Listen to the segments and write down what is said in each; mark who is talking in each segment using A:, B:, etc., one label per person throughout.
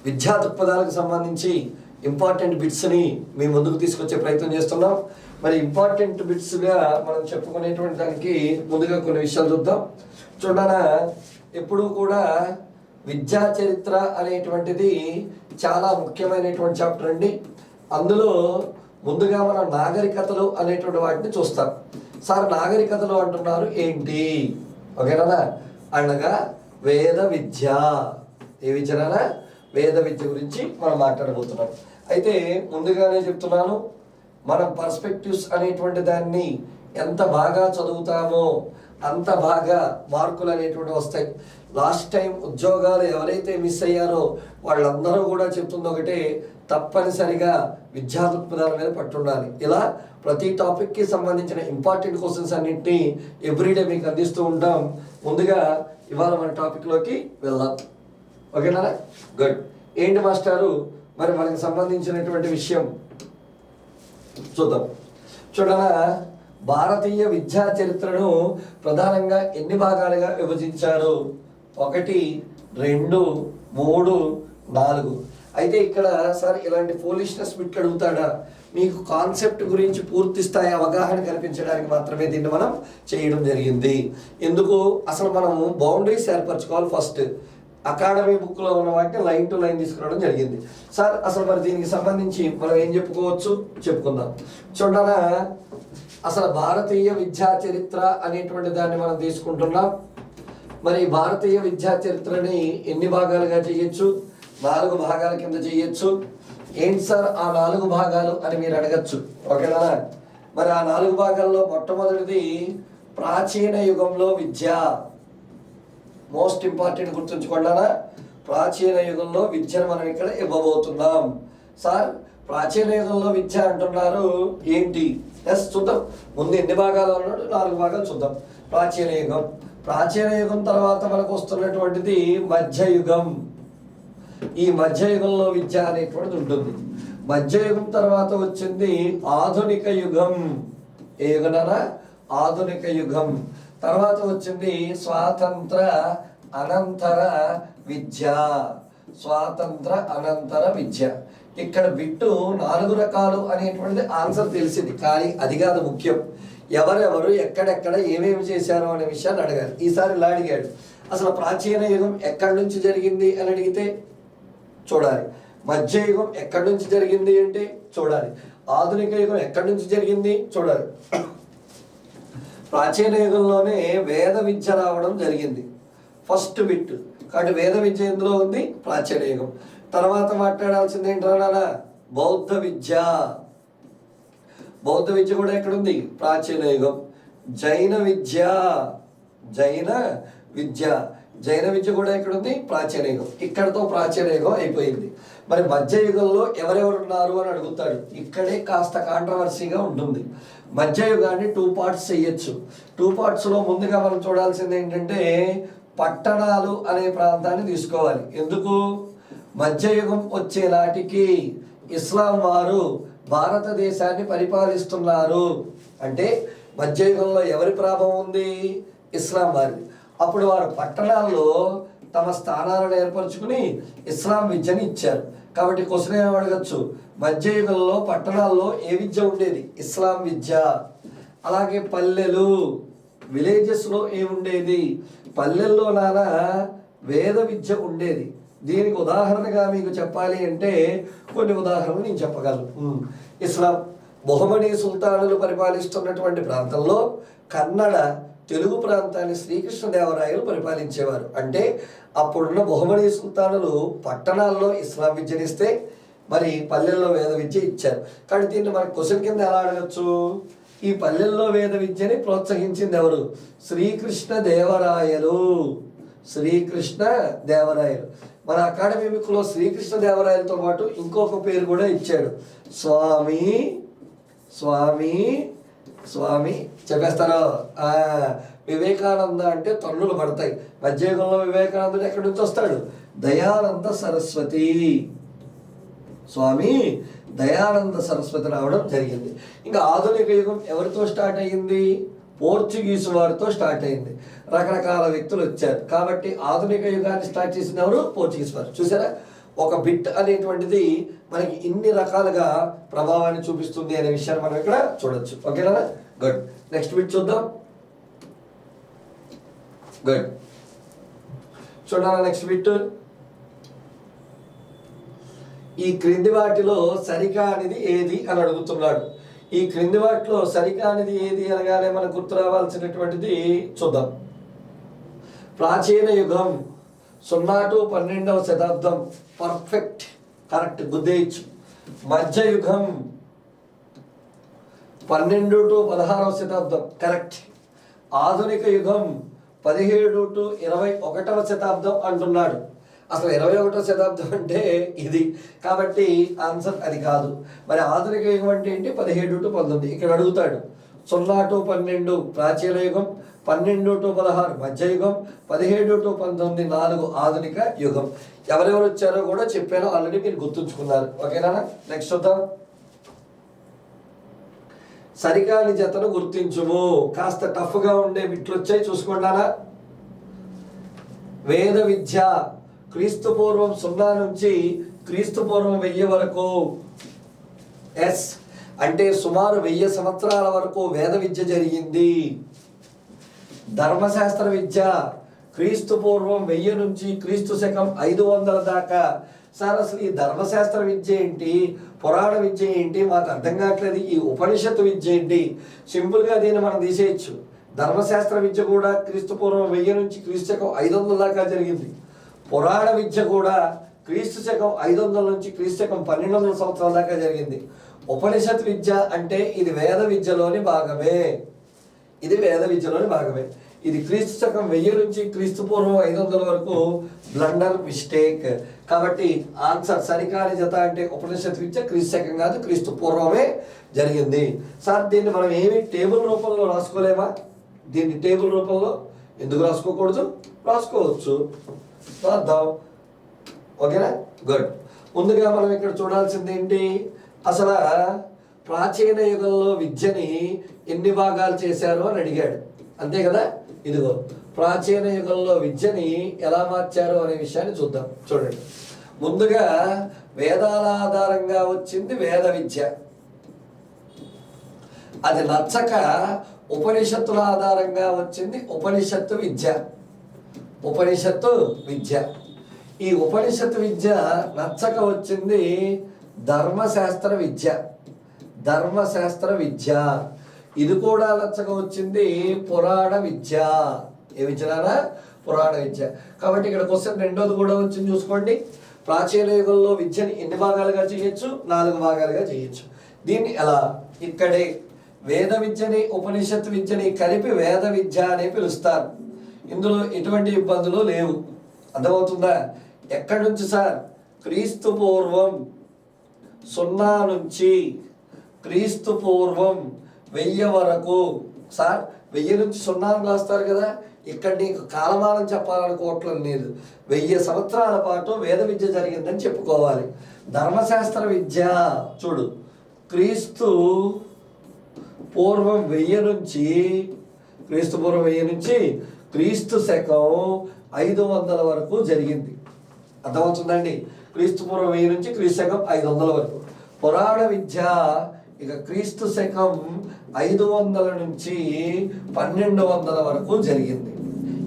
A: విద్యా దృక్పథాలకు సంబంధించి ఇంపార్టెంట్ బిట్స్ని మీ ముందుకు తీసుకొచ్చే ప్రయత్నం చేస్తున్నాం. మరి ఇంపార్టెంట్ బిట్స్గా మనం చెప్పుకునేటువంటి దానికి ముందుగా కొన్ని విషయాలు చూద్దాం. చూడనా, ఎప్పుడూ కూడా విద్యా చరిత్ర అనేటువంటిది చాలా ముఖ్యమైనటువంటి చాప్టర్ అండి. అందులో ముందుగా మనం నాగరికతలు అనేటువంటి వాటిని చూస్తాం. సార్ నాగరికతలు అంటున్నారు ఏంటి? ఓకేనా? అనగా వేద విద్య. ఏ విద్యనా? వేద విద్య గురించి మనం మాట్లాడబోతున్నాం. అయితే ముందుగానే చెప్తున్నాను, మనం పర్స్పెక్టివ్స్ అనేటువంటి దాన్ని ఎంత బాగా చదువుతామో అంత బాగా మార్కులు అనేటువంటి వస్తాయి. లాస్ట్ టైం ఉద్యోగాలు ఎవరైతే మిస్ అయ్యారో వాళ్ళందరూ కూడా చెప్తుంది ఒకటే, తప్పనిసరిగా విద్యా దృక్పథాల మీద పట్టుండాలి. ఇలా ప్రతి టాపిక్కి సంబంధించిన ఇంపార్టెంట్ క్వశ్చన్స్ అన్నింటినీ ఎవ్రీడే మీకు అందిస్తూ ఉంటాం. ముందుగా ఇవాళ మన టాపిక్లోకి వెళ్దాం. ఓకేనా? గుడ్. ఏంటి మాస్టారు మరి మనకు సంబంధించినటువంటి విషయం చూద్దాం. చూడనా, భారతీయ విద్యా చరిత్రను ప్రధానంగా ఎన్ని భాగాలుగా విభజించారు? 1, 2, 3, 4. అయితే ఇక్కడ సార్ ఇలాంటి ఫోలిష్నెస్ బిట్ అడుగుతాడా? మీకు కాన్సెప్ట్ గురించి పూర్తి స్థాయి అవగాహన కల్పించడానికి మాత్రమే దీన్ని మనం చేయడం జరిగింది. ఎందుకు? అసలు మనము బౌండరీస్ ఏర్పరచుకోవాలి. ఫస్ట్ అకాడమీ బుక్లో ఉన్న వాటిని లైన్ టు లైన్ తీసుకురావడం జరిగింది. సార్ అసలు మరి దీనికి సంబంధించి మనం ఏం చెప్పుకోవచ్చు చెప్పుకుందాం. చూడనా, అసలు భారతీయ విద్యా చరిత్ర అనేటువంటి దాన్ని మనం తీసుకుంటున్నాం. మరి భారతీయ విద్యా చరిత్రని ఎన్ని భాగాలుగా చేయొచ్చు? 4 భాగాల కింద చేయొచ్చు. ఏంటి సార్ ఆ 4 భాగాలు అని మీరు అడగచ్చు. ఓకేనా? మరి ఆ 4 భాగాల్లో మొట్టమొదటిది ప్రాచీన యుగంలో విద్య. మోస్ట్ ఇంపార్టెంట్ గుర్తుంచుకోండి. ప్రాచీన యుగంలో విద్యను మనం ఇక్కడ ఇవ్వబోతున్నాం. సార్ ప్రాచీన యుగంలో విద్య అంటున్నారు ఏంటి? ఎస్ చూద్దాం. ముందు ఎన్ని భాగాలు అన్నాడు? 4 భాగాలు చూద్దాం. ప్రాచీన యుగం. ప్రాచీన యుగం తర్వాత మనకు వస్తున్నటువంటిది మధ్యయుగం. ఈ మధ్యయుగంలో విద్య అనేటువంటిది ఉంటుంది. మధ్యయుగం తర్వాత వచ్చింది ఆధునిక యుగం. ఏ యుగనా? ఆధునిక యుగం. తర్వాత వచ్చింది స్వాతంత్ర అనంతర విద్య. స్వాతంత్ర అనంతర విద్య. ఇక్కడ బిట్టు 4 రకాలు అనేటువంటిది ఆన్సర్ తెలిసింది, కానీ అది కాదు ముఖ్యం. ఎవరెవరు ఎక్కడెక్కడ ఏమేమి చేశారో అనే విషయాన్ని అడగాలి. ఈసారి ఇలా అడిగాడు, అసలు ప్రాచీన యుగం ఎక్కడి నుంచి జరిగింది అని అడిగితే చూడాలి. మధ్యయుగం ఎక్కడి నుంచి జరిగింది అంటే చూడాలి. ఆధునిక యుగం ఎక్కడి నుంచి జరిగింది చూడాలి. ప్రాచీన యుగంలోనే వేద విద్య రావడం జరిగింది. First bit. కాబట్టి వేద విద్య ఎందులో ఉంది? ప్రాచీన యుగం. తర్వాత మాట్లాడాల్సింది ఏంటన్నా? బౌద్ధ విద్య. బౌద్ధ విద్య కూడా ఎక్కడుంది? ప్రాచీన యుగం. జైన విద్య. జైన విద్య. జైన విద్య కూడా ఎక్కడుంది? ప్రాచీన యుగం. ఇక్కడతో ప్రాచీన యుగం అయిపోయింది. మరి మధ్యయుగంలో ఎవరెవరు ఉన్నారు అని అడుగుతాడు. ఇక్కడే కాస్త కాంట్రవర్సీగా ఉంటుంది. మధ్యయుగాన్ని 2 పార్ట్స్ చేయొచ్చు. 2 పార్ట్స్లో ముందుగా మనం చూడాల్సింది ఏంటంటే పట్టణాలు అనే ప్రాంతాన్ని తీసుకోవాలి. ఎందుకు? మధ్యయుగం వచ్చే నాటికి ఇస్లాం వారు భారతదేశాన్ని పరిపాలిస్తున్నారు. అంటే మధ్యయుగంలో ఎవరి ప్రభావం ఉంది? ఇస్లాం వారిది. అప్పుడు వారు పట్టణాల్లో తమ స్థానాలను ఏర్పరచుకుని ఇస్లాం విద్యని ఇచ్చారు. కాబట్టి క్వశ్చన్ ఏమి అడగచ్చు? మధ్యయుగంలో పట్టణాల్లో ఏ విద్య ఉండేది? ఇస్లాం విద్య. అలాగే పల్లెలు, విలేజెస్లో ఏముండేది? పల్లెల్లో వేద విద్య ఉండేది. దీనికి ఉదాహరణగా మీకు చెప్పాలి అంటే కొన్ని ఉదాహరణలు నేను చెప్పగలను. ఇస్లాం బహుమనీ సుల్తానులు పరిపాలిస్తున్నటువంటి ప్రాంతంలో కన్నడ తెలుగు ప్రాంతాన్ని శ్రీకృష్ణదేవరాయలు పరిపాలించేవారు. అంటే అప్పుడున్న బహుమనీ సుల్తానులు పట్టణాల్లో ఇస్లాం విద్యనిస్తే మరి పల్లెల్లో వేద విద్య ఇచ్చారు. కానీ దీన్ని మనకు క్వశ్చన్ కింద ఎలా అడగచ్చు? ఈ పల్లెల్లో వేద విద్యని ప్రోత్సహించింది ఎవరు? శ్రీకృష్ణదేవరాయలు. శ్రీకృష్ణదేవరాయలు. మన అకాడమిక్లో శ్రీకృష్ణదేవరాయలతో పాటు ఇంకొక పేరు కూడా ఇచ్చాడు, స్వామి. స్వామి స్వామి చెప్పేస్తారో. వివేకానంద అంటే తన్నులు పడతాయి. మధ్యయుగంలో వివేకానందుడు ఎక్కడి నుంచి వస్తాడు? దయానంద సరస్వతి. స్వామి దయానంద సరస్వతి రావడం జరిగింది. ఇంకా ఆధునిక యుగం ఎవరితో స్టార్ట్ అయ్యింది? పోర్చుగీసు వారితో స్టార్ట్ అయింది. రకరకాల వ్యక్తులు వచ్చారు. కాబట్టి ఆధునిక యుగాన్ని స్టార్ట్ చేసిన ఎవరు? పోర్చుగీస్ వారు. చూసారా, ఒక బిట్ అనేటువంటిది మనకి ఇన్ని రకాలుగా ప్రభావాన్ని చూపిస్తుంది అనే విషయాన్ని మనం ఇక్కడ చూడొచ్చు. ఓకేనా? గుడ్. నెక్స్ట్ బిట్ చూద్దాం. గుడ్. చూడాలా నెక్స్ట్ బిట్. ఈ క్రింది వాటిలో సరికానిది ఏది అని అడుగుతున్నాడు. ఈ క్రింది వాటిలో సరికానిది ఏది అనగానే మనకు గుర్తు రావాల్సినటువంటిది చూద్దాం. ప్రాచీన యుగం 0 to 12వ శతాబ్దం పర్ఫెక్ట్, కరెక్ట్, గుద్దేయచ్చు. మధ్యయుగం 12 to 16వ శతాబ్దం కరెక్ట్. ఆధునిక యుగం 17 to 21వ శతాబ్దం అంటున్నాడు. అసలు 21వ శతాబ్దం అంటే ఇది, కాబట్టి ఆన్సర్ అది కాదు. మరి ఆధునిక యుగం అంటే ఏంటి? 17 to 19. ఇక్కడ అడుగుతాడు 0 to 12 ప్రాచీన యుగం, 12 to 16 మధ్యయుగం, 17 to 19 4 ఆధునిక యుగం. ఎవరెవరు వచ్చారో కూడా చెప్పాను ఆల్రెడీ, మీరు గుర్తుంచుకున్నారు. ఓకేనా? నెక్స్ట్ చూద్దాం. సరికాని జతను గుర్తించుము. కాస్త టఫ్గా ఉండే బిట్లు వచ్చాయి, చూసుకుంటారా. వేద విద్య క్రీస్తు పూర్వం 0 నుంచి క్రీస్తు పూర్వం 1000 వరకు. ఎస్ అంటే సుమారు 1000 సంవత్సరాల వరకు వేద విద్య జరిగింది. ధర్మశాస్త్ర విద్య క్రీస్తు పూర్వం 1000 నుంచి క్రీస్తు శకం 500 దాకా. సార్ అసలు ఈ ధర్మశాస్త్ర విద్య ఏంటి, పురాణ విద్య ఏంటి, మాకు అర్థం కావట్లేదు, ఈ ఉపనిషత్తు విద్య ఏంటి? సింపుల్గా దీన్ని మనం తీసేయచ్చు. ధర్మశాస్త్ర విద్య కూడా క్రీస్తు పూర్వం 1000 నుంచి క్రీస్తు శకం 500 దాకా జరిగింది. పురాణ విద్య కూడా క్రీస్తు శకం 500 నుంచి క్రీస్తు శకం 1200 సంవత్సరాల దాకా జరిగింది. ఉపనిషత్ విద్య అంటే ఇది వేద విద్యలోని భాగమే. ఇది వేద విద్యలోని భాగమే. ఇది క్రీస్తు శకం 1000 నుంచి క్రీస్తు పూర్వం 500 వరకు. Blunder, mistake. కాబట్టి ఆన్సర్ సరికాని జత అంటే ఉపనిషత్ విద్య క్రీస్తు శకం కాదు, క్రీస్తు పూర్వమే జరిగింది. సార్ దీన్ని మనం ఏమి టేబుల్ రూపంలో రాసుకోలేమా? దీన్ని టేబుల్ రూపంలో ఎందుకు రాసుకోకూడదు? రాసుకోవచ్చు, రాద్దాం. ఓకేనా? గుడ్. ముందుగా మనం ఇక్కడ చూడాల్సింది ఏంటి? అసలు ప్రాచీన యుగంలో విద్యని ఎన్ని భాగాలు చేశారు అని అడిగాడు, అంతే కదా. ఇదిగో ప్రాచీన యుగంలో విద్యని ఎలా మార్చారు అనే విషయాన్ని చూద్దాం. చూడండి, ముందుగా వేదాల ఆధారంగా వచ్చింది వేద విద్య. అది నచ్చక ఉపనిషత్తుల ఆధారంగా వచ్చింది ఉపనిషత్తు విద్య. ఉపనిషత్తు విద్య. ఈ ఉపనిషత్తు విద్య నచ్చక వచ్చింది ధర్మశాస్త్ర విద్య. ధర్మశాస్త్ర విద్య. ఇది కూడా నచ్చక వచ్చింది పురాణ విద్య. ఏ విద్యనా? పురాణ విద్య. కాబట్టి ఇక్కడ క్వశ్చన్ రెండోది కూడా వచ్చింది, చూసుకోండి. ప్రాచీన యుగంలో విద్యని ఎన్ని భాగాలుగా చేయొచ్చు? 4 భాగాలుగా చేయొచ్చు. దీన్ని ఎలా? ఇక్కడే వేద విద్యని ఉపనిషత్తు విద్యని కలిపి వేద విద్య అని పిలుస్తారు. ఇందులో ఎటువంటి ఇబ్బందులు లేవు. అర్థమవుతుందా? ఎక్కడి నుంచి సార్? క్రీస్తు పూర్వం 0 నుంచి క్రీస్తు పూర్వం 1000 వరకు. సార్ 1000 నుంచి 0 రాస్తారు కదా, ఇక్కడ నీకు కాలమానం చెప్పాలనుకోవట్లేదు లేదు. 1000 సంవత్సరాల పాటు వేద విద్య జరిగిందని చెప్పుకోవాలి. ధర్మశాస్త్ర విద్య చూడు, క్రీస్తు పూర్వం 1000 నుంచి క్రీస్తు పూర్వం 1000 నుంచి క్రీస్తు శకం 500 వరకు జరిగింది. అర్థమవుతుందండి? క్రీస్తు పూర్వం 1000 నుంచి క్రీస్తు శకం 500 వరకు. పురాణ విద్య ఇక క్రీస్తు శకం 500 నుంచి 1200 వరకు జరిగింది.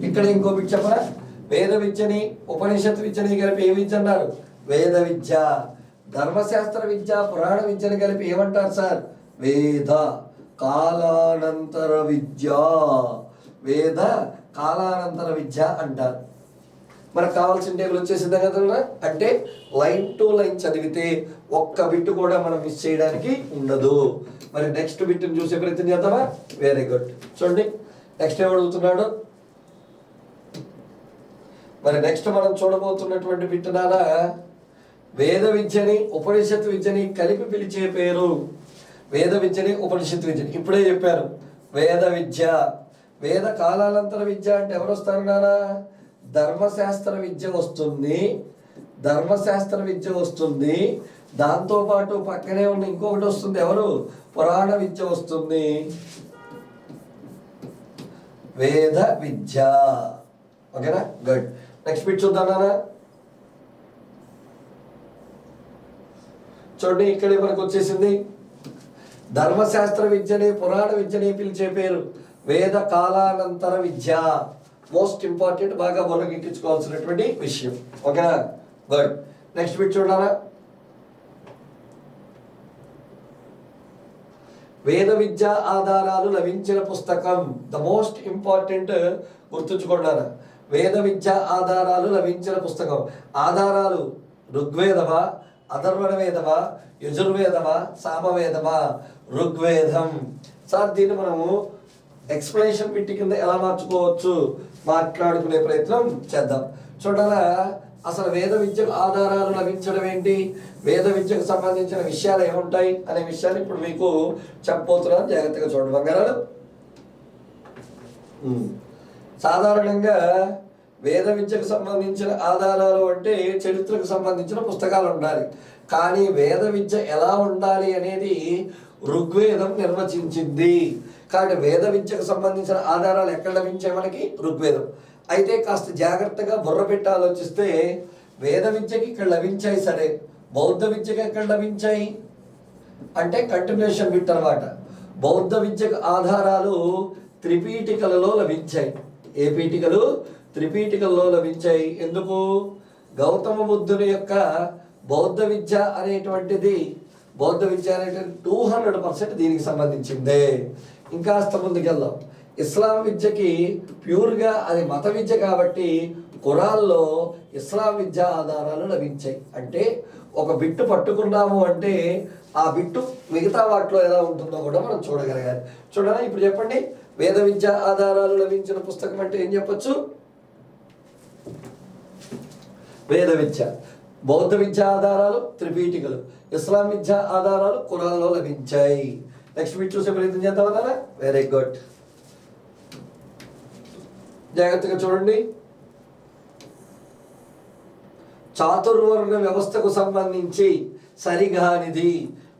A: ఇక్కడ ఇంకో బిట్ చెప్పరా? వేద విద్యని ఉపనిషత్తు విద్యని కలిపి ఏ విద్య అన్నారు? వేద విద్య. ధర్మశాస్త్ర విద్య పురాణ విద్యని కలిపి ఏమంటారు సార్? వేద కాలానంతర విద్య. వేద కాలానంతర విద్య అంటారు. మనకు కావాల్సిన టేబుల్ వచ్చేసిందా కదా. అంటే లైన్ టు లైన్ చదివితే ఒక్క బిట్ కూడా మనం మిస్ చేయడానికి ఉండదు. మరి నెక్స్ట్ బిట్ని చూసే ప్రయత్నం చేద్దామా? Very good. చూడండి నెక్స్ట్ ఏం అడుగుతున్నాడు. మరి నెక్స్ట్ మనం చూడబోతున్నటువంటి బిట్ నానా, వేద విద్యని ఉపనిషత్తు విద్యని కలిపి పిలిచే పేరు. వేద విద్యని ఉపనిషత్తు విద్యని ఇప్పుడే చెప్పారు. వేద విద్య. వేద కాలానంతర విద్య అంటే ఎవరు వస్తారు నానా? ధర్మశాస్త్ర విద్య వస్తుంది. ధర్మశాస్త్ర విద్య వస్తుంది. దాంతోపాటు పక్కనే ఉన్న ఇంకొకటి వస్తుంది, ఎవరు? పురాణ విద్య వస్తుంది. వేద విద్య. ఓకేనా? గుడ్. నెక్స్ట్ బిట్ చూద్దాం నానా. చూడండి ఇక్కడే మనకు వచ్చేసింది. ధర్మశాస్త్ర విద్యని పురాణ విద్యని పిలిచే పేరు వేద కాలానంతర విద్య. మోస్ట్ ఇంపార్టెంట్, బాగా మొదలెక్కించుకోవాల్సినటువంటి విషయం. ఓకేనా, గుడ్. నెక్స్ట్ బిట్ చూడాలా. వేద విద్య ఆధారాలు లభించిన పుస్తకం. ద మోస్ట్ ఇంపార్టెంట్, గుర్తుంచుకున్నారా? వేద విద్య ఆధారాలు లభించిన పుస్తకం. ఆధారాలు ఋగ్వేదమా, అథర్వణ వేదమా, యజుర్వేదమా, సామవేదమా? ఋగ్వేదం. సార్ దీన్ని మనము ఎక్స్ప్లెనేషన్ బిట్ కింద ఎలా మార్చుకోవచ్చు మాట్లాడుకునే ప్రయత్నం చేద్దాం. చూడాలా, అసలు వేద విద్యకు ఆధారాలు లభించడం ఏంటి, వేద విద్యకు సంబంధించిన విషయాలు ఏముంటాయి అనే విషయాన్ని ఇప్పుడు మీకు చెప్పబోతున్నాను. జాగ్రత్తగా చూడండి బంగారాలు. సాధారణంగా వేద విద్యకు సంబంధించిన ఆధారాలు అంటే చరిత్రకు సంబంధించిన పుస్తకాలు ఉండాలి. కానీ వేద విద్య ఎలా ఉండాలి అనేది ఋగ్వేదం నిర్వచించింది. కాబట్టి వేద విద్యకు సంబంధించిన ఆధారాలు ఎక్కడ లభించాయి మనకి? ఋగ్వేదం. అయితే కాస్త జాగ్రత్తగా బుర్ర పెట్టి ఆలోచిస్తే వేద విద్యకి ఇక్కడ లభించాయి సరే, బౌద్ధ విద్యకి ఎక్కడ లభించాయి అంటే కంటిన్యూషన్ బిట్ అనమాట. బౌద్ధ విద్యకు ఆధారాలు త్రిపీఠికలలో లభించాయి. ఏ పీఠికలు? త్రిపీఠికల్లో లభించాయి. ఎందుకు? గౌతమ బుద్ధుని యొక్క బౌద్ధ విద్య అనేటువంటిది 200% దీనికి సంబంధించిందే. ఇంకాస్త ముందుకెళ్దాం. ఇస్లాం విద్యకి ప్యూర్గా అది మత విద్య కాబట్టి ఖురాన్లో ఇస్లాం విద్య ఆధారాలు లభించాయి. అంటే ఒక బిట్టు పట్టుకున్నాము అంటే ఆ బిట్టు మిగతా వాటిలో ఎలా ఉంటుందో కూడా మనం చూడగలగాలి. చూడాలి. ఇప్పుడు చెప్పండి, వేద విద్య ఆధారాలు లభించిన పుస్తకం అంటే ఏం చెప్పచ్చు? వేద విద్య. బౌద్ధ విద్య ఆధారాలు త్రిపీఠికలు, ఇస్లాం విద్య ఆధారాలు ఖురాన్లో లభించాయి. నెక్స్ట్ బిట్ చూసే ప్రయత్నం చేద్దామన్నా. వెరీ గుడ్, జాగ్రత్తగా చూడండి. చాతుర్వర్ణ వ్యవస్థకు సంబంధించి సరిగానిది.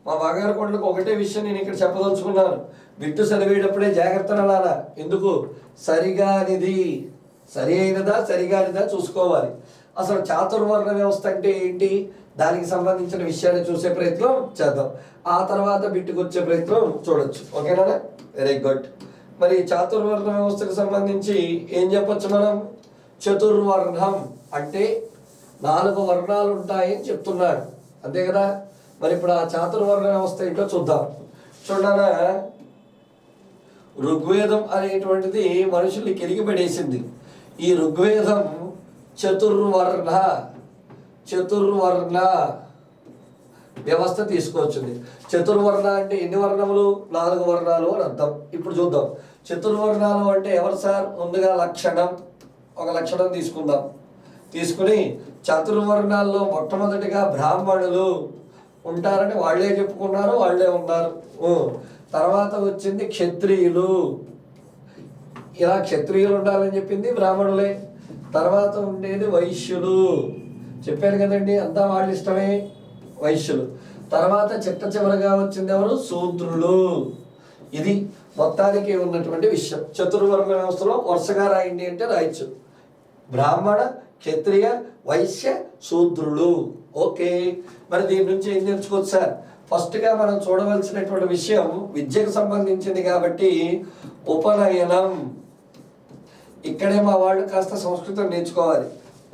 A: మా బంగారు కొండలకు ఒకటే విషయం నేను ఇక్కడ చెప్పదలుచుకున్నాను. బిట్టు చదివేటప్పుడే జాగ్రత్త అనాలా. ఎందుకు? సరిగానిది, సరి అయినదా సరిగానిదా చూసుకోవాలి. అసలు చాతుర్వర్ణ వ్యవస్థ అంటే ఏంటి, దానికి సంబంధించిన విషయాన్ని చూసే ప్రయత్నం చేద్దాం. ఆ తర్వాత బిట్టుకు వచ్చే ప్రయత్నం చూడొచ్చు. ఓకేనా? Very good. మరి చాతుర్వర్ణ వ్యవస్థకు సంబంధించి ఏం చెప్పచ్చు మనం? చతుర్వర్ణం అంటే 4 వర్ణాలు ఉంటాయని చెప్తున్నాడు, అంతే కదా. మరి ఇప్పుడు ఆ చాతుర్వర్ణ వ్యవస్థ ఏంటో చూద్దాం. చూడనా, ఋగ్వేదం అనేటువంటిది మనుషుల్ని కెరిగిపడేసింది. ఈ ఋగ్వేదం చతుర్వర్ణ వ్యవస్థ తీసుకొచ్చింది. చతుర్వర్ణ అంటే ఎన్ని వర్ణములు? 4 వర్ణాలు అని అర్థం. ఇప్పుడు చూద్దాం. చతుర్వర్ణాలు అంటే ఎవరు సార్? ముందుగా లక్షణం, ఒక లక్షణం తీసుకుందాం. తీసుకుని చతుర్వర్ణాల్లో మొట్టమొదటిగా బ్రాహ్మణులు ఉంటారని వాళ్ళే చెప్పుకున్నారు, వాళ్ళే ఉన్నారు. తర్వాత వచ్చింది క్షత్రియులు, ఇలా క్షత్రియులు ఉండాలని చెప్పింది బ్రాహ్మణులే. తర్వాత ఉండేది వైశ్యులు, చెప్పారు కదండి, అంతా వాళ్ళ ఇష్టమే, వైశ్యులు. తర్వాత చివరగా వచ్చింది ఎవరు? శూద్రులు. ఇది మొత్తానికి ఉన్నటువంటి విషయం. చతుర్వర్ణ వ్యవస్థలో వరుసగా రాయండి అంటే రాయొచ్చు. బ్రాహ్మణ, క్షత్రియ, వైశ్య, శూద్రులు. ఓకే, మరి దీని నుంచి ఏం నేర్చుకోవచ్చు సార్? ఫస్ట్గా మనం చూడవలసినటువంటి విషయం విద్యకు సంబంధించింది కాబట్టి ఉపనయనం. ఇక్కడే మా వాళ్ళు కాస్త సంస్కృతం నేర్చుకోవాలి.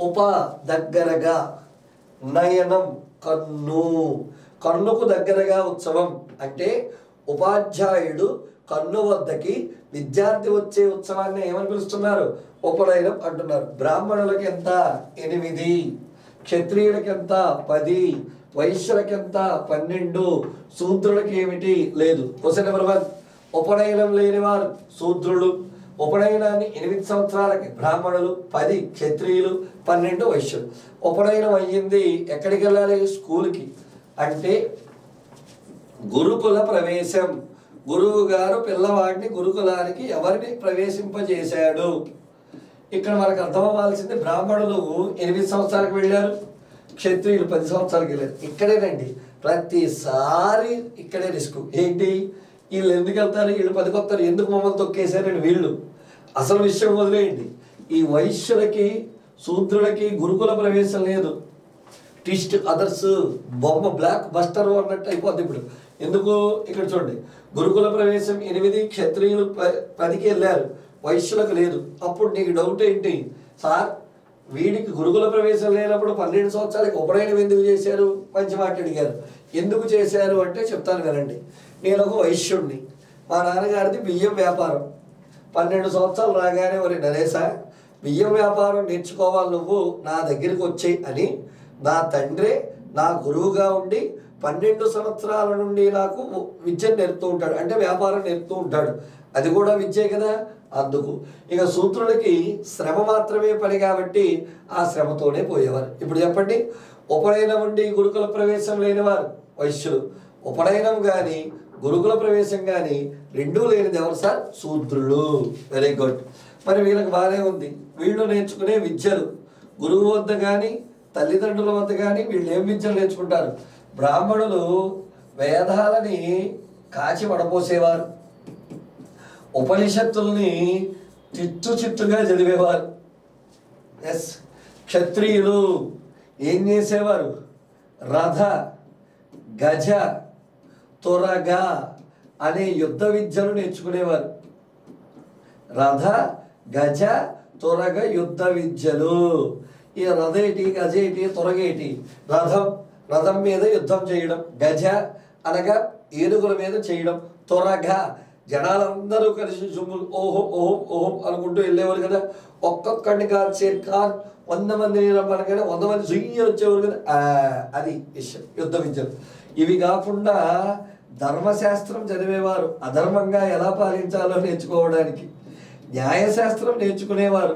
A: ఉప దగ్గరగా, నయనం కన్ను, కన్నుకు దగ్గరగా ఉత్సవం అంటే ఉపాధ్యాయుడు కన్ను వద్దకి విద్యార్థి వచ్చే ఉత్సవాన్ని ఏమని పిలుస్తున్నారు? ఉపనయనం అంటున్నారు. బ్రాహ్మణులకి ఎంత? 8, క్షత్రియులకి ఎంత? 10, వైశ్యులకి ఎంత? 12, శూద్రులకి ఏమిటి? లేదు. క్వశ్చన్ నెంబర్ 1, ఉపనయనం లేని వారు శూద్రులు. ఉపనయనాన్ని 8 సంవత్సరాలకి బ్రాహ్మణులు, 10 క్షత్రియులు, 12 వైశ్యులు. ఉపనయనం అయ్యింది, ఎక్కడికి వెళ్ళాలి? స్కూల్కి. అంటే గురుకుల ప్రవేశం. గురువు గారు పిల్లవాడిని గురుకులానికి ఎవరిని ప్రవేశింపజేశాడు? ఇక్కడ మనకు అర్థమవ్వాల్సింది, బ్రాహ్మణులు 8 సంవత్సరాలకు వెళ్ళారు, క్షత్రియులు 10 సంవత్సరాలకు వెళ్ళారు. ఇక్కడేనండి ప్రతిసారి ఇక్కడే రిస్క్. ఏంటి? వీళ్ళు ఎందుకు వెళ్తారు, వీళ్ళు 10కి వస్తారు, ఎందుకు మమ్మల్ని తొక్కేశారని వీళ్ళు. అసలు విషయం వదిలేయండి. ఈ వైశ్యులకి శూద్రులకి గురుకుల ప్రవేశం లేదు. ట్విస్ట్ అదర్స్ బొమ్మ బ్లాక్ బస్టర్ అన్నట్టు అయిపోద్ది ఇప్పుడు. ఎందుకు ఇక్కడ చూడండి, గురుకుల ప్రవేశం 8, క్షత్రియులు 10కి వెళ్ళారు, వైశ్యులకు లేదు. అప్పుడు నీకు డౌట్ ఏంటి సార్, వీడికి గురుకుల ప్రవేశం లేనప్పుడు 12 సంవత్సరాలకి ఉపనయనం ఎందుకు చేశారు? మంచి మాట అడిగారు. ఎందుకు చేశారు అంటే చెప్తాను వినండి. నేను ఒక వైశ్యుడిని, మా నాన్నగారిది బియ్యం వ్యాపారం. 12 సంవత్సరాలు రాగానే మరి నరేశా, బియ్యం వ్యాపారం నేర్చుకోవాలి నువ్వు, నా దగ్గరికి వచ్చేయి అని నా తండ్రే నా గురువుగా ఉండి 12 సంవత్సరాల నుండి నాకు విద్యను నేర్పుతూ ఉంటాడు, అంటే వ్యాపారం నేర్పుతూ ఉంటాడు. అది కూడా విద్యే కదా. అందుకు ఇక సూత్రులకి శ్రమ మాత్రమే పని కాబట్టి ఆ శ్రమతోనే పోయేవారు. ఇప్పుడు చెప్పండి, ఉపనయనం ఉండి గురుకుల ప్రవేశం లేనివారు వైశ్యులు, ఉపనయనం కానీ గురుకుల ప్రవేశం కానీ రెండూ లేనిది ఎవరు సార్? శూద్రులు. Very good. మరి వీళ్ళకి బాగానే ఉంది. వీళ్ళు నేర్చుకునే విద్యలు గురువు వద్ద కానీ తల్లిదండ్రుల వద్ద కానీ వీళ్ళు ఏం విద్యలు నేర్చుకుంటారు? బ్రాహ్మణులు వేదాలని కాచి వడపోసేవారు, ఉపనిషత్తుల్ని చిత్తుగా చదివేవారు. ఎస్. క్షత్రియులు ఏం చేసేవారు? రథ, గజ, తురగ అనే యుద్ధ విద్యలు నేర్చుకునేవారు. రథ, గజ, తురగ యుద్ధ విద్యలు. ఈ రథేటి, గజేటి, తురగేటి? రథం మీద యుద్ధం చేయడం, గజ అనగా ఏనుగుల మీద చేయడం, తురగ జనాలందరూ కలిసి జుమ్ములు ఓహో ఓహో ఓహో అనుకుంటూ వెళ్ళేవారు కదా. ఒక్కొక్కడిని కాల్చే కార్ 100 మందిని రమ్మనగానే 100 మంది జుయ్య వచ్చేవారు కదా. అది విషయం, యుద్ధ విద్యలు. ఇవి కాకుండా ధర్మశాస్త్రం చదివేవారు, అధర్మంగా ఎలా పాలించాలో నేర్చుకోవడానికి. న్యాయశాస్త్రం నేర్చుకునేవారు,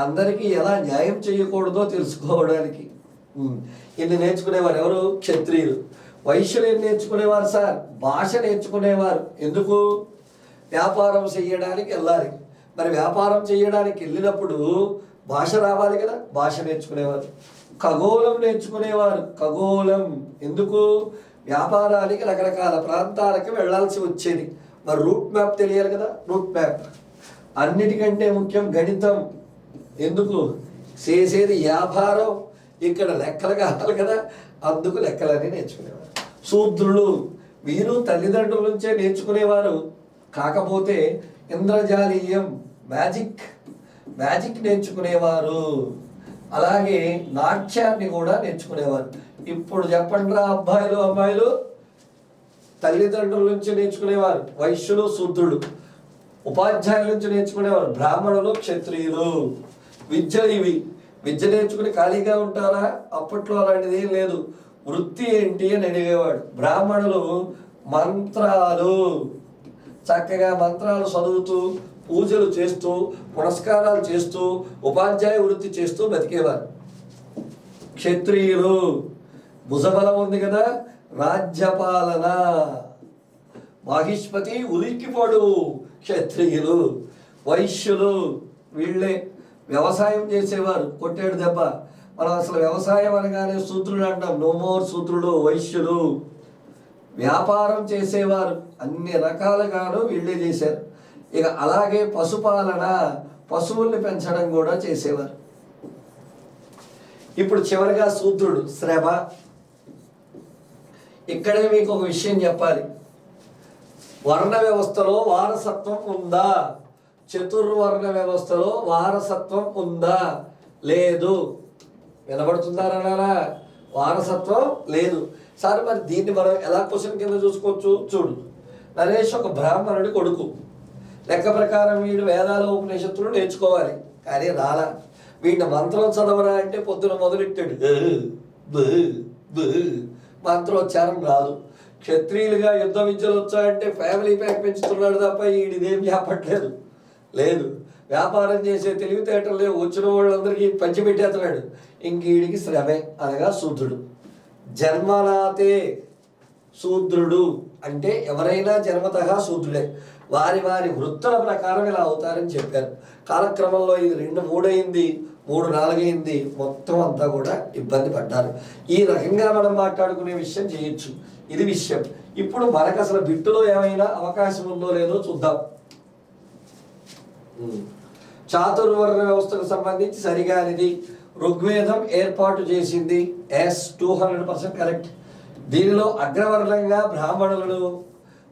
A: అందరికీ ఎలా న్యాయం చేయకూడదో తెలుసుకోవడానికి. ఇన్ని నేర్చుకునేవారు ఎవరు? క్షత్రియులు. వైశ్యులు ఏం నేర్చుకునేవారు సార్? భాష నేర్చుకునేవారు. ఎందుకు? వ్యాపారం చేయడానికి వెళ్ళాలి. మరి వ్యాపారం చేయడానికి వెళ్ళినప్పుడు భాష రావాలి కదా, భాష నేర్చుకునేవారు. ఖగోళం నేర్చుకునేవారు. ఖగోళం ఎందుకు? వ్యాపారానికి రకరకాల ప్రాంతాలకి వెళ్ళాల్సి వచ్చేది, మరి రూట్ మ్యాప్ తెలియాలి కదా, రూట్ మ్యాప్. అన్నిటికంటే ముఖ్యం గణితం. ఎందుకు? చేసేది వ్యాపారం, ఇక్కడ లెక్కలు కావాలి కదా, అందుకు లెక్కలన్నీ నేర్చుకునేవారు. శూద్రులు వీరు తల్లిదండ్రుల నుంచే నేర్చుకునేవారు. కాకపోతే ఇంద్రజాలీయం, మ్యాజిక్ నేర్చుకునేవారు. అలాగే నాట్యాన్ని కూడా నేర్చుకునేవారు. ఇప్పుడు చెప్పండి రా అబ్బాయిలు అమ్మాయిలు, తల్లిదండ్రుల నుంచి నేర్చుకునేవారు వైశ్యులు, శూద్రులు. ఉపాధ్యాయుల నుంచి నేర్చుకునేవారు బ్రాహ్మణులు, క్షత్రియులు. విద్యలు ఇవి. విద్య నేర్చుకుని ఖాళీగా ఉంటారా? అప్పట్లో అలాంటిది ఏం లేదు. వృత్తి ఏంటి అని అడిగేవాడు. బ్రాహ్మణులు మంత్రాలు, చక్కగా మంత్రాలు చదువుతూ, పూజలు చేస్తూ, పురస్కారాలు చేస్తూ, ఉపాధ్యాయ వృత్తి చేస్తూ బతికేవారు. క్షత్రియులు భుజబలం ఉంది కదా, రాజ్యపాలన, మాహిష్పతి ఉలిక్కిపోడు. క్షత్రియులు. వైశ్యులు వీళ్ళే వ్యవసాయం చేసేవారు, కొట్టేడు దెబ్బ. మనం అసలు వ్యవసాయం అనగానే శూద్రుడు అంటాం, నో మోర్ శూద్రుడు. వైశ్యులు వ్యాపారం చేసేవారు, అన్ని రకాలుగాను వీళ్ళే చేశారు. ఇక అలాగే పశుపాలన, పశువుల్ని పెంచడం కూడా చేసేవారు. ఇప్పుడు చివరిగా శూద్రుడు శ్రమ. ఇక్కడే మీకు ఒక విషయం చెప్పాలి. వర్ణ వ్యవస్థలో వారసత్వం ఉందా? చతుర్వర్ణ వ్యవస్థలో వారసత్వం ఉందా? లేదు. వినబడుతుందా అన్నారా? వారసత్వం లేదు సార్. మరి దీన్ని మనం ఎలా క్వశ్చన్ కింద చూసుకోవచ్చు? చూడు, నరేష్ ఒక బ్రాహ్మణుడి కొడుకు. లెక్క ప్రకారం వీడు వేదాల ఉపనిషత్తులు నేర్చుకోవాలి, కానీ రాలా. వీడిని మంత్రం చదవరా అంటే పొద్దున మొదలెట్టాడు, మంత్రోచ్చారం రాదు. క్షత్రియులుగా యుద్ధ విద్యలు వచ్చాయంటే ఫ్యామిలీ ప్యాక్ పెంచుతున్నాడు తప్ప వీడిదేం చెప్పట్లేదు. లేదు, వ్యాపారం చేసే తెలివితేటలు లేవు, వచ్చిన వాళ్ళందరికీ పంచిపెట్టేస్తున్నాడు. ఇంక వీడికి శ్రమే, అనగా శూద్రుడు. జన్మనాతే శూద్రుడు అంటే ఎవరైనా జన్మతగా శూద్రుడే. వారి వృత్తుల ప్రకారం ఇలా అవుతారని చెప్పారు. కాలక్రమంలో ఇది 2, 3 అయింది, 3, 4 అయింది, మొత్తం అంతా కూడా ఇబ్బంది పడ్డారు. ఈ రకంగా మనం మాట్లాడుకునే విషయం చేయొచ్చు. ఇది విషయం. ఇప్పుడు మనకు అసలు బిట్టులో ఏమైనా అవకాశం ఉందో లేదో చూద్దాం. చాతుర్వర్ణ వ్యవస్థకు సంబంధించి సరిగానిది ఋగ్వేదం ఏర్పాటు చేసింది. Yes 200% correct. దీనిలో అగ్రవర్ణంగా బ్రాహ్మణులను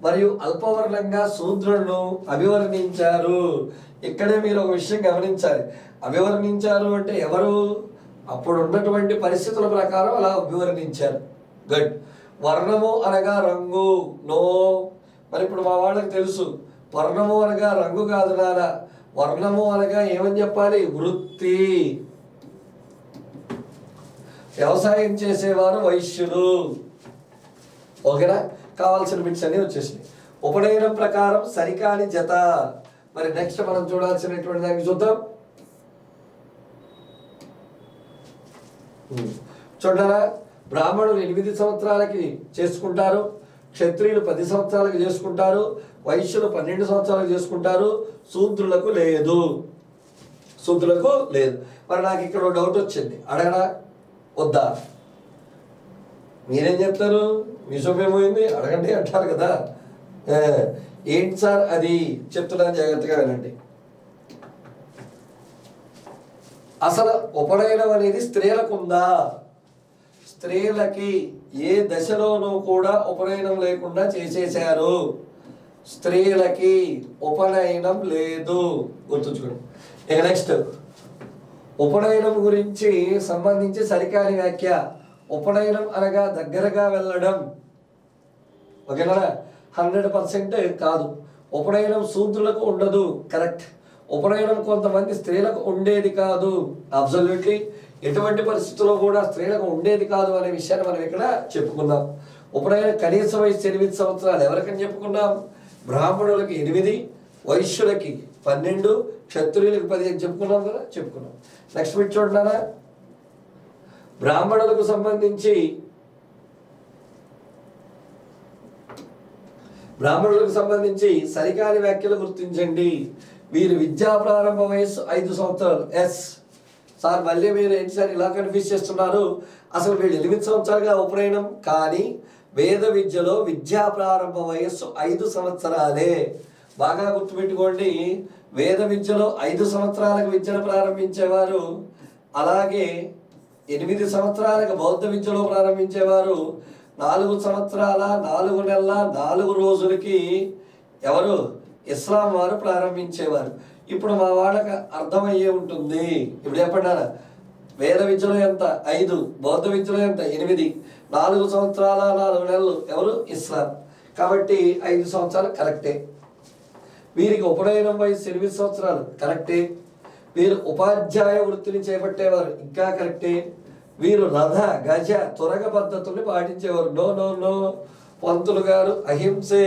A: మరియు అల్పవర్ణంగా శూద్రులను అభివర్ణించారు. ఇక్కడే మీరు ఒక విషయం గమనించాలి. అభివర్ణించారు అంటే ఎవరు? అప్పుడు ఉన్నటువంటి పరిస్థితుల ప్రకారం అలా అభివర్ణించారు. గుడ్. వర్ణము అనగా రంగు. నో. మరి ఇప్పుడు మా వాళ్ళకి తెలుసు, వర్ణము అనగా రంగు కాదు నాన్న, వర్ణము అనగా ఏమని చెప్పాలి? వృత్తి. వ్యవసాయం చేసేవారు వైశ్యులు. ఓకేనా? కావాల్సిన బిట్స్ అన్ని వచ్చేసినాయి. ఉపనయనం ప్రకారం సరికాని జత. మరి నెక్స్ట్ మనం చూడాల్సినటువంటి దానికి చూద్దాం. చూడరా, బ్రాహ్మణులు 8 సంవత్సరాలకి చేసుకుంటారు, క్షత్రియులు 10 సంవత్సరాలకు చేసుకుంటారు, వైశ్యులు 12 సంవత్సరాలకు చేసుకుంటారు, శూద్రులకు లేదు. శూద్రులకు లేదు. మరి నాకు ఇక్కడ డౌట్ వచ్చింది, అడగడా వద్దా? మీరేం చెప్తారు? మీ సొమ్మేమైంది అడగండి అంటారు కదా. ఏంటి సార్ అది? చెప్తున్నాను, జాగ్రత్తగా వినండి. అసలు ఉపనయనం అనేది స్త్రీలకు ఉందా? స్త్రీలకి ఏ దశలోనూ కూడా ఉపనయనం లేకుండా చేసేశారు. స్త్రీలకి ఉపనయనం లేదు, గుర్తుంచుకోండి. ఇక నెక్స్ట్, ఉపనయనం గురించి సంబంధించి సరికాని వ్యాఖ్య. ఉపనయనం అనగా దగ్గరగా వెళ్ళడం. ఓకేనా? 100% కాదు. ఉపనయనం శూద్రులకు ఉండదు, కరెక్ట్. ఉపనయనం కొంతమంది స్త్రీలకు ఉండేది కాదు, అబ్సల్యూట్లీ. ఎటువంటి పరిస్థితుల్లో కూడా స్త్రీలకు ఉండేది కాదు అనే విషయాన్ని మనం ఇక్కడ చెప్పుకున్నాం. ఉపనయనం కనీస వయసు 8 సంవత్సరాలు. ఎవరికని చెప్పుకున్నాం? బ్రాహ్మణులకి 8, వైశ్యులకి 12, క్షత్రియులకి 10 అని చెప్పుకున్నాం కదా, చెప్పుకున్నాం. నెక్స్ట్ బిట్ చూడండి. బ్రాహ్మణులకు సంబంధించి సరికాని వ్యాఖ్యలు గుర్తించండి. వీరు విద్యా ప్రారంభ వయస్సు 5 సంవత్సరాలు. ఎస్ సార్, మళ్ళీ మీరు ఏంటి సార్ ఇలా కన్ఫ్యూజ్ చేస్తున్నారు? అసలు వీళ్ళు 8 సంవత్సరాలుగా ఉపనయనం, కానీ వేద విద్యలో విద్యా ప్రారంభ వయస్సు 5 సంవత్సరాలే. బాగా గుర్తుపెట్టుకోండి, వేద విద్యలో 5 సంవత్సరాలకు విద్యను ప్రారంభించేవారు, అలాగే 8 సంవత్సరాలకు బౌద్ధ విద్యలో ప్రారంభించేవారు, 4 సంవత్సరాల 4 నెలల 4 రోజులకి ఎవరు? ఇస్లాం వారు ప్రారంభించేవారు. ఇప్పుడు మా వాళ్ళకి అర్థమయ్యే ఉంటుంది. ఇప్పుడు చెప్పండి, వేద విద్యలో ఎంత? 5, బౌద్ధ విద్యలో ఎంత? 8, 4 సంవత్సరాల 4 నెలలు ఎవరు? ఇస్లాం. కాబట్టి 5 సంవత్సరాలు కరెక్టే. వీరికి ఉపనయనం వయసు 8 సంవత్సరాలు, కరెక్టే. వీరు ఉపాధ్యాయ వృత్తిని చేపట్టేవారు, ఇంకా కరెక్టే. వీరు రథ గజ త్వరగ పద్ధతుల్ని పాటించేవారు. నో నో నో, పంతులు గారు అహింసే.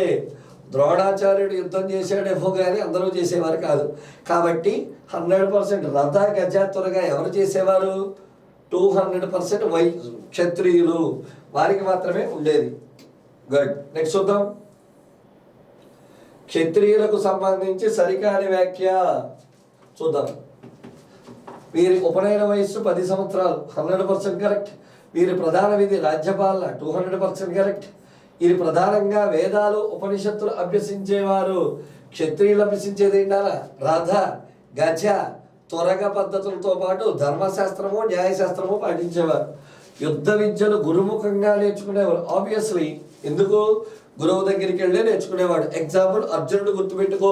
A: ద్రోణాచార్యుడు యుద్ధం చేశాడేమో కానీ అందరూ చేసేవారు కాదు. కాబట్టి 100% రథ గజ త్వరగా ఎవరు చేసేవారు? 200% క్షత్రియులు, వారికి మాత్రమే ఉండేది. గుడ్. నెక్స్ట్ చూద్దాం. క్షత్రియులకు సంబంధించి సరికాని వ్యాఖ్య చూద్దాం. వీరి ఉపనయన వయస్సు 10 సంవత్సరాలు, 100% కరెక్ట్. వీరి ప్రధాన విధి రాజ్యపాలన, 200% కరెక్ట్. వీరి ప్రధానంగా వేదాలు ఉపనిషత్తులు అభ్యసించేవారు. క్షత్రియులు అభ్యసించేది ఏంటారా? రథ గజ త్వరగ పద్ధతులతో పాటు ధర్మశాస్త్రము న్యాయశాస్త్రము పాటించేవారు. యుద్ధ విద్యను గురుముఖంగా నేర్చుకునేవారు. ఆబ్వియస్లీ, ఎందుకు? గురువు దగ్గరికి వెళ్ళి నేర్చుకునేవాడు. ఎగ్జాంపుల్, అర్జునుడు గుర్తుపెట్టుకో.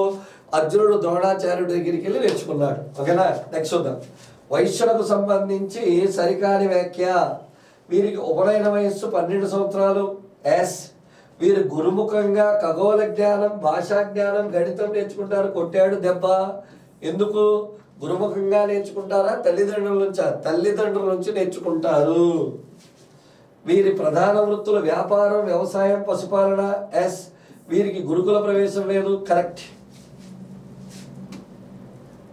A: అర్జునుడు ద్రోణాచార్యుడి దగ్గరికి వెళ్ళి నేర్చుకున్నాడు. ఓకేనా? నెక్స్ట్ చూద్దాం. వైశ్యులకు సంబంధించి సరికాని వ్యాఖ్య. వీరికి ఉపనయన వయస్సు 12 సంవత్సరాలు. ఎస్. వీరు గురుముఖంగా ఖగోళ జ్ఞానం, భాషా జ్ఞానం, గణితం నేర్చుకుంటారు. కొట్టాడు దెబ్బ. ఎందుకు గురుముఖంగా నేర్చుకుంటారా? తల్లిదండ్రుల నుంచి నేర్చుకుంటారు. వీరి ప్రధాన వృత్తులు వ్యాపారం, వ్యవసాయం, పశుపాలన. ఎస్. వీరికి గురుకుల ప్రవేశం లేదు, కరెక్ట్.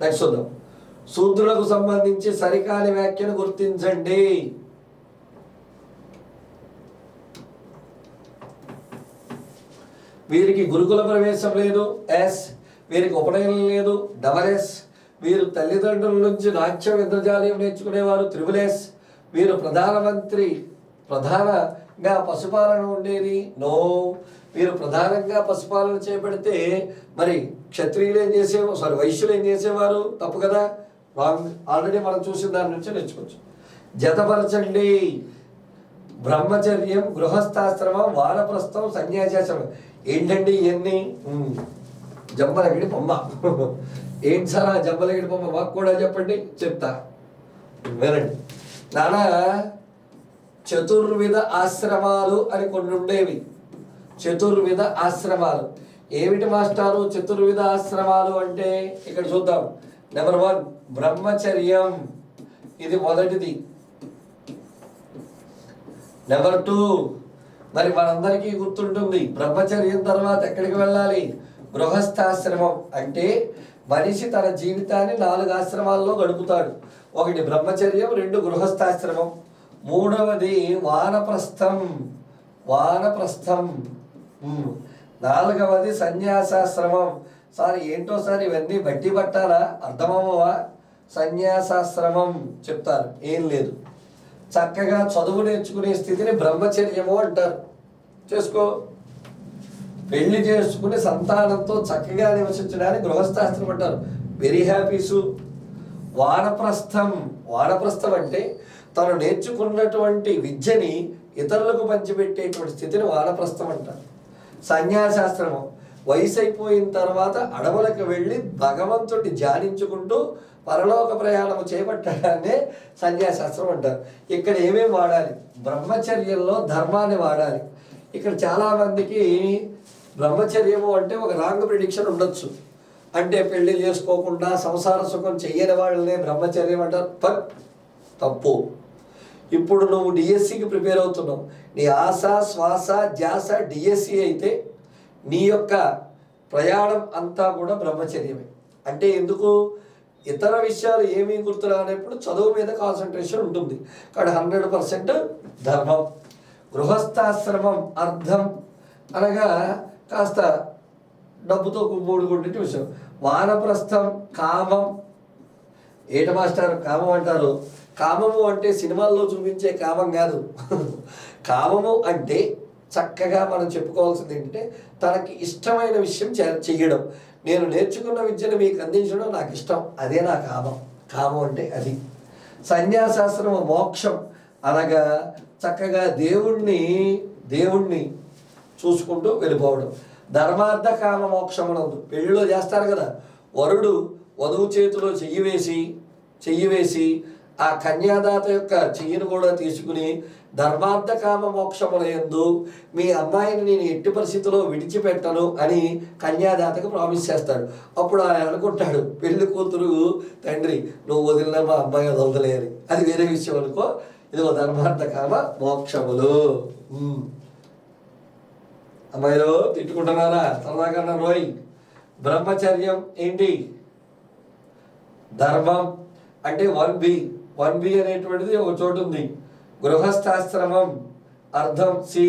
A: నెక్స్ట్ చూద్దాం. శూద్రులకు సంబంధించి సరికాని వ్యాఖ్యను గుర్తించండి. వీరికి గురుకుల ప్రవేశం లేదు. ఎస్. వీరికి ఉపనయనం లేదు. Double S. వీరు తల్లిదండ్రుల నుంచి నాట్యం ఇంద్రజాలీయం నేర్చుకునేవారు. Triple S. వీరు ప్రధానంగా పశుపాలన ఉండేది. నో. వీరు ప్రధానంగా పశుపాలన చేపడితే మరి క్షత్రియులు ఏం చేసేవారు? వైశ్యులు ఏం చేసేవారు? తప్పు కదా. రాంగ్. ఆల్రెడీ మనం చూసిన దాని నుంచి నేర్చుకోవచ్చు. జతపరచండి. బ్రహ్మచర్యం, గృహస్థాశ్రమం, వానప్రస్థం, సన్యాసాశ్రమం. ఏంటండి ఇవన్నీ? జంబలగిడి బొమ్మ. ఏంటి సార్ ఆ జంబలగిడి బొమ్మ? మాకు కూడా చెప్పండి. చెప్తా, వినండి. నానా చతుర్విధ ఆశ్రమాలు అని కొన్ని ఉండేవి. చతుర్విధ ఆశ్రమాలు ఏమిటి మాస్టారు? చతుర్విధ ఆశ్రమాలు అంటే ఇక్కడ చూద్దాం. నెంబర్ 1 బ్రహ్మచర్యం, ఇది మొదటిది. నెంబర్ 2 మరి మనందరికీ గుర్తుంటుంది, బ్రహ్మచర్యం తర్వాత ఎక్కడికి వెళ్ళాలి? గృహస్థాశ్రమం. అంటే మనిషి తన జీవితాన్ని 4 ఆశ్రమాల్లో గడుపుతాడు. 1 బ్రహ్మచర్యం, 2 గృహస్థాశ్రమం, 3వది వానప్రస్థం. వానప్రస్థం. 4వది సన్యాసాశ్రమం. సార్ ఏంటో సార్ ఇవన్నీ బట్టి పట్టాలా? అర్థమవ్వవా? సన్యాసాశ్రమం చెప్తారు. ఏం లేదు, చక్కగా చదువు నేర్చుకునే స్థితిని బ్రహ్మచర్యము అంటారు. చేసుకో. పెళ్లి చేసుకుని సంతానంతో చక్కగా నివసించడానికి గృహస్థాశ్రమం అంటారు. వెరీ హ్యాపీసు. వానప్రస్థం. వానప్రస్థం అంటే తను నేర్చుకున్నటువంటి విద్యని ఇతరులకు పంచిపెట్టేటువంటి స్థితిని వానప్రస్థం అంటారు. సన్యాసాశ్రమం వయసు అయిపోయిన తర్వాత అడవులకు వెళ్ళి భగవంతుడిని ధ్యానించుకుంటూ పరలోక ప్రయాణం చేపట్టడాన్నే సన్యాసాశ్రమం అంటారు. ఇక్కడ ఏమేమి వాడాలి? బ్రహ్మచర్యంలో ధర్మాన్ని వాడాలి. ఇక్కడ చాలామందికి బ్రహ్మచర్యము అంటే ఒక రాంగ్ ప్రిడిక్షన్ ఉండొచ్చు. అంటే పెళ్లి చేసుకోకుండా సంసార సుఖం చెయ్యని వాళ్ళనే బ్రహ్మచర్యం అంటారు. తప్పు. ఇప్పుడు నువ్వు డిఎస్సికి ప్రిపేర్ అవుతున్నావు. నీ ఆశ, శ్వాస, ధ్యాస డిఎస్సి అయితే నీ యొక్క ప్రయాణం అంతా కూడా బ్రహ్మచర్యమే. అంటే ఎందుకు? ఇతర విషయాలు ఏమీ గుర్తురానప్పుడు చదువు మీద కాన్సన్ట్రేషన్ ఉంటుంది. కాబట్టి 100% ధర్మం. గృహస్థాశ్రమం అర్థం అనగా కాస్త డబ్బుతో మూడుకుంటే విషయం. వానప్రస్థం కామం. ఏట మాస్టర్ కామం అంటారు? కామము అంటే సినిమాల్లో చూపించే కామం కాదు. కామము అంటే చక్కగా మనం చెప్పుకోవాల్సింది ఏంటంటే తనకి ఇష్టమైన విషయం చెయ్యడం. నేను నేర్చుకున్న విద్యను మీకు అందించడం నాకు ఇష్టం, అదే నా కామం. కామం అంటే అది. సన్యాసాశ్రమం మోక్షం అనగా చక్కగా దేవుణ్ణి చూసుకుంటూ వెళ్ళిపోవడం. ధర్మార్థ కామ మోక్షమునందు పెళ్ళిలో చేస్తారు కదా, వరుడు వధువు చేతిలో చెయ్యి వేసి ఆ కన్యాదాత యొక్క చెయ్యిని కూడా తీసుకుని ధర్మార్థ కామ మోక్షముల యందు మీ అమ్మాయిని నేను ఎట్టి పరిస్థితిలో విడిచిపెట్టను అని కన్యాదాతకు ప్రామిస్ చేస్తాడు. అప్పుడు ఆయన అనుకుంటాడు పెళ్లి కూతురు తండ్రి నువ్వు వదిలిన మా అమ్మాయి వదలలే అని. అది వేరే విషయం అనుకో. ఇదిగో ధర్మార్థ కామ మోక్షములు. అమ్మాయిలో తిట్టుకుంటున్నారా? సరదాకన్నా రోయ్. బ్రహ్మచర్యం ఏంటి? ధర్మం అంటే 1B అనేటువంటిది ఒక చోటు ఉంది. గృహస్థాశ్రమం అర్థం సి,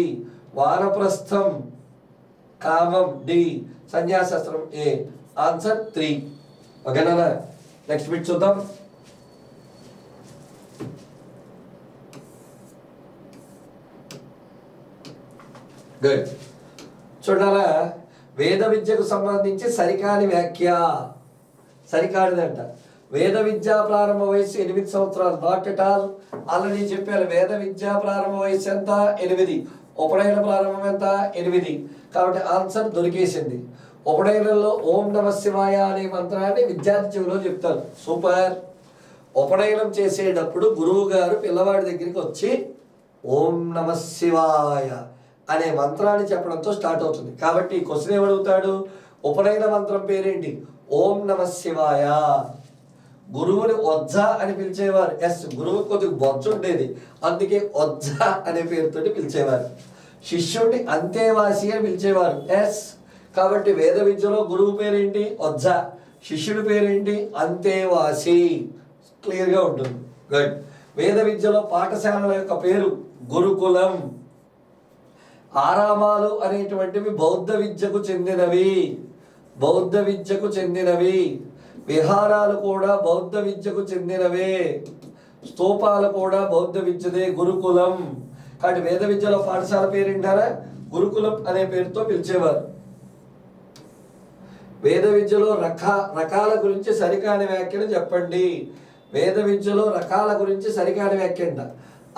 A: వానప్రస్థం కామం డి, సన్యాసాశ్రమం ఏ. ఆన్సర్ 3. ఓకేనా? నెక్స్ట్ బిట్ చూద్దాం. గుడ్. చూడాలా? వేద విద్యకు సంబంధించి సరికాని వ్యాఖ్య. సరికానిదంట. వేద విద్యా ప్రారంభ వయసు 8 సంవత్సరాలు. Not at all. ఆల్రెడీ చెప్పాను వేద విద్యా ప్రారంభ వయసు ఎంత? 8. ఉపనయన ప్రారంభం ఎంత? 8. కాబట్టి ఆన్సర్ దొరికేసింది. ఉపనయనంలో ఓం నమ శివాయ అనే మంత్రాన్ని విద్యార్థి చెవిలో చెప్తారు. సూపర్. ఉపనయనం చేసేటప్పుడు గురువు గారు పిల్లవాడి దగ్గరికి వచ్చి ఓం నమ శివాయ అనే మంత్రాన్ని చెప్పడంతో స్టార్ట్ అవుతుంది. కాబట్టి క్వశ్చన్ ఏమడుగుతాడు? ఉపనయన మంత్రం పేరేంటి? ఓం నమ శివాయ. గురువుని వజ్జ అని పిలిచేవారు. ఎస్, గురువు కొద్దిగా బొజ్జ ఉండేది, అందుకే వజ్జ అనే పేరుతో పిలిచేవారు. శిష్యుడిని అంతేవాసి అని పిలిచేవారు. ఎస్, కాబట్టి వేద విద్యలో గురువు పేరేంటి? వజ్జ. శిష్యుడి పేరేంటి? అంతేవాసి. క్లియర్గా ఉంటుంది. గుడ్. వేద విద్యలో పాఠశాలల యొక్క పేరు గురుకులం. ఆరామాలు అనేటువంటివి బౌద్ధ విద్యకు చెందినవి. విహారాలు కూడా బౌద్ధ విద్యకు చెందినవే. స్తూపాలు కూడా బౌద్ధ విద్యదే. గురుకులం. కాబట్టి వేద విద్యలో పాఠశాల పేరేంటారా? గురుకులం అనే పేరుతో పిలిచేవారు. వేద విద్యలో రకాల గురించి సరికాని వ్యాఖ్యను చెప్పండి. వేద విద్యలో రకాల గురించి సరికాని వ్యాఖ్యంట.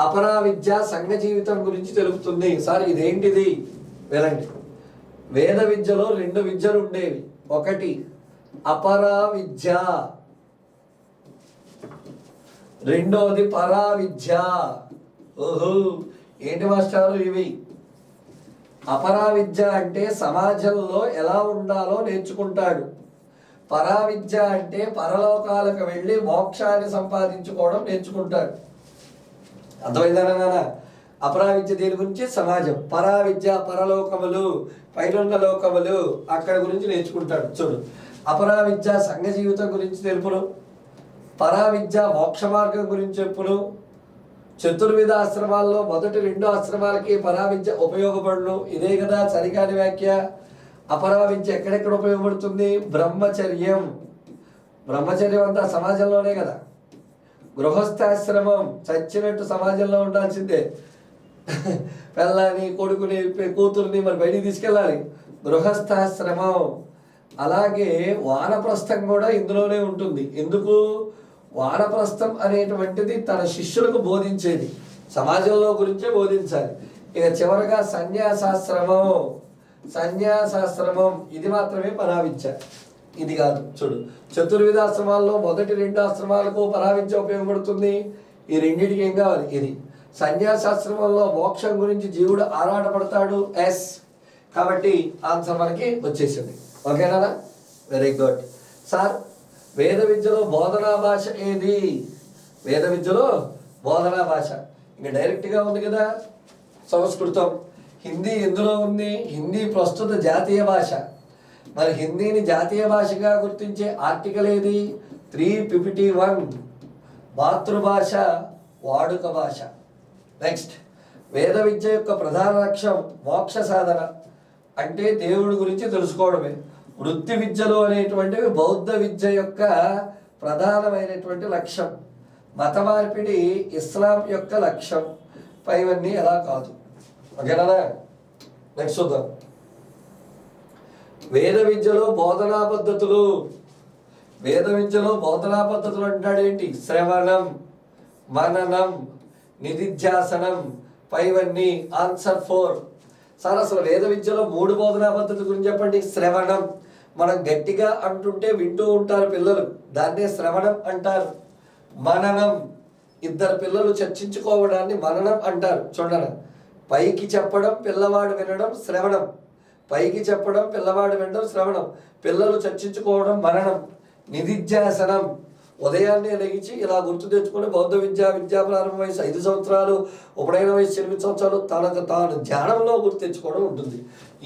A: అపరా విద్య సంఘ జీవితం గురించి తెలుపుతుంది. సార్ ఇదేంటిది వెళ్ళండి. వేద విద్యలో 2 విద్యలు ఉండేవి. ఒకటి అపరా విద్య, రెండోది పరా విద్య. ఓహో, ఏంటి మాస్టారు ఇవి? అపరా విద్య అంటే సమాజంలో ఎలా ఉండాలో నేర్చుకుంటాడు. పరా విద్య అంటే పరలోకాలకు వెళ్ళి మోక్షాన్ని సంపాదించుకోవడం నేర్చుకుంటాడు. అర్థమైందా నాన్న? అపరా విద్య దేని గురించి? సమాజం. పరా విద్య పరలోకములు, పైనున్న లోకములు, అక్కడ గురించి నేర్చుకుంటాడు. చూడు, అపరా విద్య సంఘ జీవితం గురించి తెలుపును, పరా విద్య మోక్ష మార్గం గురించి చెప్పును. చతుర్విధ ఆశ్రమాల్లో మొదటి 2 ఆశ్రమాలకి పరా విద్య ఉపయోగపడును. ఇదే కదా సరికాని వ్యాఖ్య. అపరా విద్య ఎక్కడెక్కడ ఉపయోగపడుతుంది? బ్రహ్మచర్యం. బ్రహ్మచర్యం అంతా సమాజంలోనే కదా. గృహస్థాశ్రమం చచ్చినట్టు సమాజంలో ఉండాల్సిందే. పిల్లని, కొడుకుని, కూతుర్ని మరి బయటికి తీసుకెళ్ళాలి. గృహస్థాశ్రమం. అలాగే వానప్రస్థం కూడా ఇందులోనే ఉంటుంది. ఎందుకు? వానప్రస్థం అనేటువంటిది తన శిష్యులకు బోధించేది, సమాజంలో గురించే బోధించాలి. ఇక చివరగా సన్యాసాశ్రమం. సన్యాసాశ్రమం ఇది మాత్రమే పరావిద్య, ఇది కాదు. చూడు, చతుర్విధ ఆశ్రమాల్లో మొదటి 2 ఆశ్రమాలకు పరావిద్య ఉపయోగపడుతుంది. ఈ రెండింటికి ఏం కావాలి? ఇది. సన్యాసాశ్రమంలో మోక్షం గురించి జీవుడు ఆరాటపడతాడు. ఎస్, కాబట్టి ఆన్సర్ మనకి వచ్చేసింది. ఓకేనా? Very good. సార్, వేద విద్యలో బోధనా భాష ఏది? వేద విద్యలో బోధనా భాష ఇంకా డైరెక్ట్గా ఉంది కదా, సంస్కృతం. హిందీ ఎందులో ఉంది? హిందీ ప్రస్తుత జాతీయ భాష. మరి హిందీని జాతీయ భాషగా గుర్తించే ఆర్టికల్ ఏది? 351. మాతృభాష, వాడుక భాష. నెక్స్ట్, వేద విద్య యొక్క ప్రధాన లక్ష్యం మోక్ష సాధన, అంటే దేవుడి గురించి తెలుసుకోవడమే. వృత్తి విద్యలు అనేటువంటివి బౌద్ధ విద్య యొక్క ప్రధానమైనటువంటి లక్ష్యం. మత మార్పిడి ఇస్లాం యొక్క లక్ష్యం. పైవన్నీ ఎలా కాదు. ఓకేనా? నెక్స్ట్ చూద్దాం. వేద విద్యలో బోధనా పద్ధతులు. వేద విద్యలో బోధనా పద్ధతులు అంటాడేంటి? శ్రవణం, మననం, నిధిధ్యాసనం. పైవన్నీ ఆన్సర్ 4. సార్, అసలు వేద విద్యలో 3 బోధనా పద్ధతుల గురించి చెప్పండి. శ్రవణం, మనం గట్టిగా అంటుంటే వింటూ ఉంటారు పిల్లలు, దాన్నే శ్రవణం అంటారు. మననం, 2 పిల్లలు చర్చించుకోవడాన్ని మననం అంటారు. చూడండి, పైకి చెప్పడం, పిల్లవాడు వినడం శ్రవణం. పైకి చెప్పడం, పిల్లవాడు వినడం శ్రవణం. పిల్లలు చర్చించుకోవడం మననం. నిధిధ్యాసనం, ఉదయాన్నే లెగిచి ఇలా గుర్తు తెచ్చుకొని బౌద్ధ విద్యా ప్రారంభ వయసు 5 సంవత్సరాలు, ఉపనయన వయసు 8 సంవత్సరాలు తనకు తాను ధ్యానంలో గుర్తు తెచ్చుకోవడం ఉంటుంది.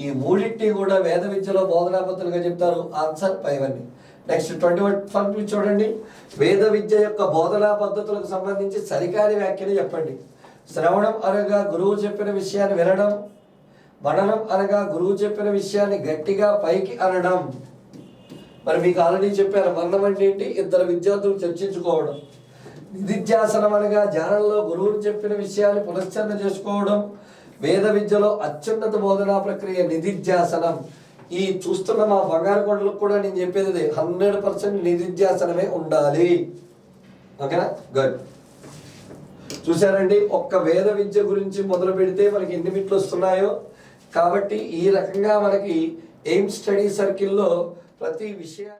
A: ఈ మూడింటిని కూడా వేద విద్యలో బోధనా పద్ధతులుగా చెప్తారు. ఆన్సర్ పైవన్నీ. నెక్స్ట్ 21 చూడండి. వేద విద్య యొక్క బోధనా పద్ధతులకు సంబంధించి సరికాని వ్యాఖ్యని చెప్పండి. శ్రవణం అనగా గురువు చెప్పిన విషయాన్ని వినడం. మననం అనగా గురువు చెప్పిన విషయాన్ని గట్టిగా పైకి అనడం. మరి మీకు ఆల్రెడీ చెప్పారు, మననం అంటే ఏంటి? 2 విద్యార్థులు చర్చించుకోవడం. నిధిధ్యాసనం అనగా ధ్యానంలో గురువుని చెప్పిన విషయాన్ని పునశ్చరణ చేసుకోవడం. వేద విద్యలో అత్యున్నత బోధనా ప్రక్రియ నిధిధ్యాసనం. ఈ చూస్తున్న మా బంగారు కొండలకు కూడా నేను చెప్పేది 100% నిధిధ్యాసనమే ఉండాలి. ఓకేనా? గుడ్. చూసారండి, ఒక్క వేద విద్య గురించి మొదలు పెడితే మనకి ఎన్ని బిట్లు వస్తున్నాయో. కాబట్టి ఈ రకంగా మనకి ఎయిమ్స్ స్టడీ సర్కిల్లో ప్రతి విషయాన్ని